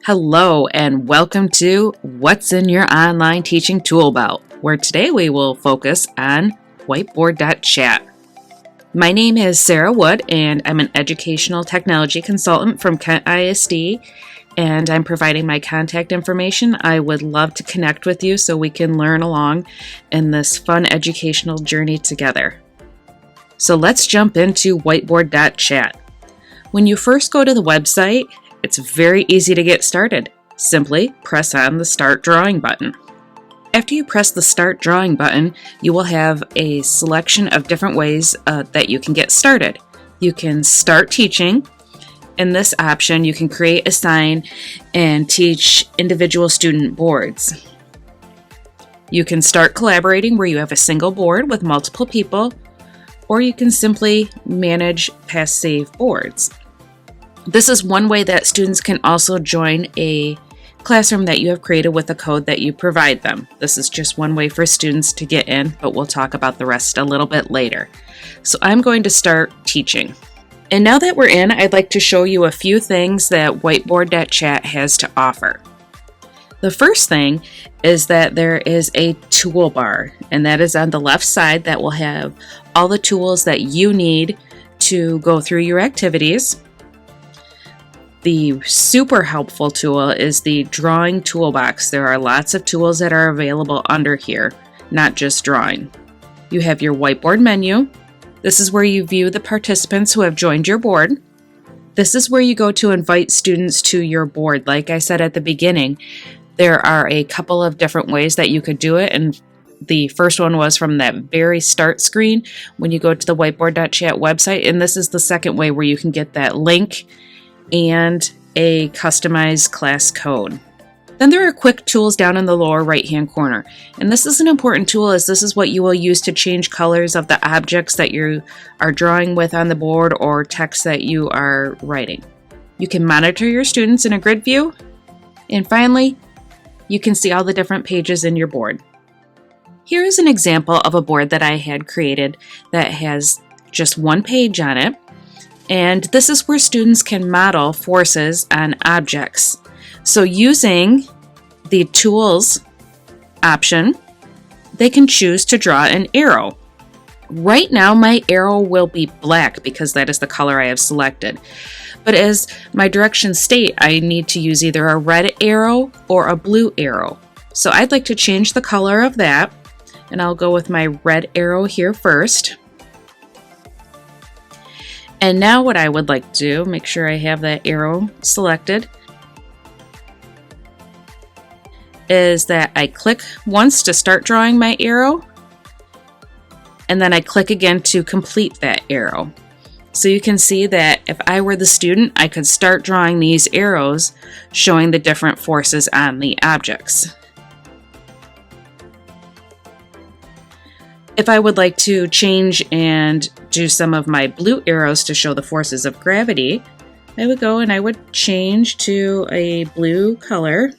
Hello and welcome to What's in Your Online Teaching Toolbelt, where today we will focus on Whiteboard.chat. My name is Sarah Wood and I'm an educational technology consultant from Kent ISD, and I'm providing my contact information. I would love to connect with you so we can learn along in this fun educational journey together. So let's jump into Whiteboard.chat. When you first go to the website, it's very easy to get started. Simply press on the Start Drawing button. After you press the Start Drawing button, you will have a selection of different ways that you can get started. You can start teaching. In this option, you can create, assign, and teach individual student boards. You can start collaborating where you have a single board with multiple people, or you can simply manage past save boards. This is one way that students can also join a classroom that you have created with the code that you provide them. This is just one way for students to get in, but we'll talk about the rest a little bit later. So I'm going to start teaching. And now that we're in, I'd like to show you a few things that Whiteboard.chat has to offer. The first thing is that there is a toolbar, and that is on the left side that will have all the tools that you need to go through your activities. The super helpful tool is the Drawing Toolbox. There are lots of tools that are available under here, not just drawing. You have your whiteboard menu. This is where you view the participants who have joined your board. This is where you go to invite students to your board. Like I said at the beginning, there are a couple of different ways that you could do it, and the first one was from that very start screen when you go to the Whiteboard.chat website, and this is the second way where you can get that link and a customized class code. Then there are quick tools down in the lower right hand corner, and this is an important tool as this is what you will use to change colors of the objects that you are drawing with on the board or text that you are writing. You can monitor your students in a grid view, and finally you can see all the different pages in your board. Here is an example of a board that I had created that has just one page on it. And this is where students can model forces on objects. So using the Tools option, they can choose to draw an arrow. Right now, my arrow will be black because that is the color I have selected. But as my directions state, I need to use either a red arrow or a blue arrow. So I'd like to change the color of that, and I'll go with my red arrow here first. And now what I would like to do, make sure I have that arrow selected, is that I click once to start drawing my arrow, and then I click again to complete that arrow. So you can see that if I were the student, I could start drawing these arrows showing the different forces on the objects. If I would like to change and do some of my blue arrows to show the forces of gravity, I would go and I would change to a blue color.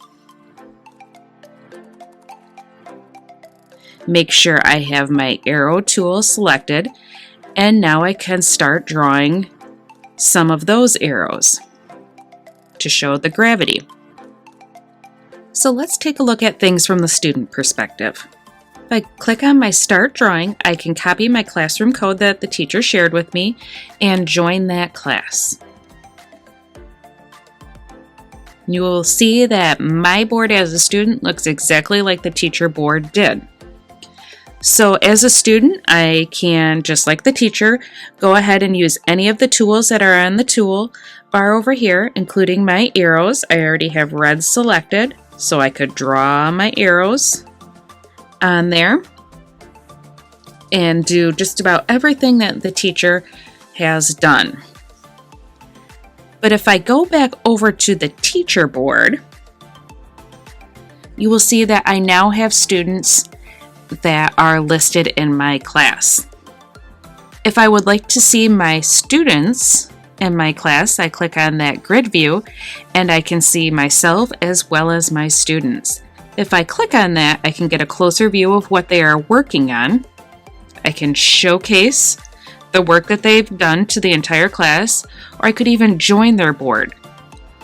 Make sure I have my arrow tool selected, and now I can start drawing some of those arrows to show the gravity. So let's take a look at things from the student perspective. If I click on my Start Drawing, I can copy my classroom code that the teacher shared with me and join that class. You will see that my board as a student looks exactly like the teacher board did. So as a student, I can, just like the teacher, go ahead and use any of the tools that are on the tool bar over here, including my arrows. I already have red selected, so I could draw my arrows on there and do just about everything that the teacher has done. But if I go back over to the teacher board, you will see that I now have students that are listed in my class. If I would like to see my students in my class, I click on that grid view and I can see myself as well as my students. If I click on that, I can get a closer view of what they are working on. I can showcase the work that they've done to the entire class, or I could even join their board.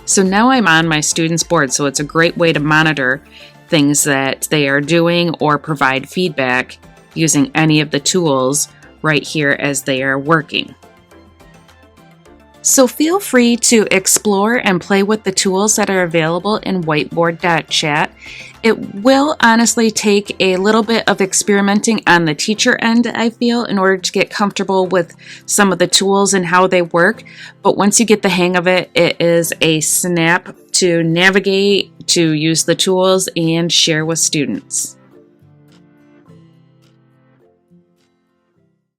So now I'm on my students' board, so it's a great way to monitor things that they are doing or provide feedback using any of the tools right here as they are working. So feel free to explore and play with the tools that are available in Whiteboard.chat. It will honestly take a little bit of experimenting on the teacher end, I feel, in order to get comfortable with some of the tools and how they work. But once you get the hang of it, it is a snap to navigate, to use the tools, and share with students.